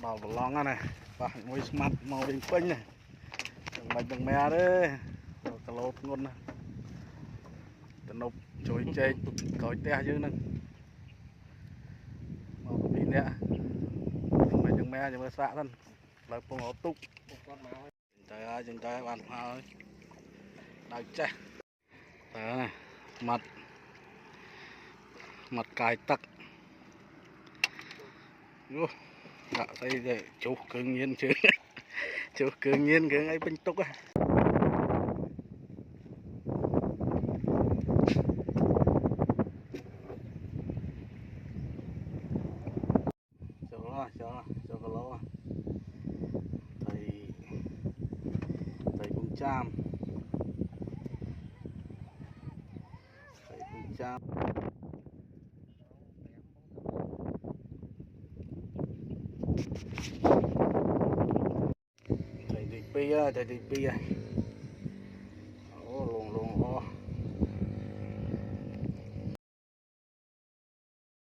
Đào bờ long này, và môi mặt màu bình pinh này, đừng mè đấy, cà lốt ngon này, tận nộp chối chơi, cối te dữ nè, màu bình nè, đừng mè nhưng mà xạ thân, lại phong ổ túc, chừng trời bàn phao, đào che, này, mặt cài tắc. Dạ, đây để chú cương nhiên chứ chú cương nhiên cái ấy bên túc á cho cái lỗ thầy cũng cham thầy đi pi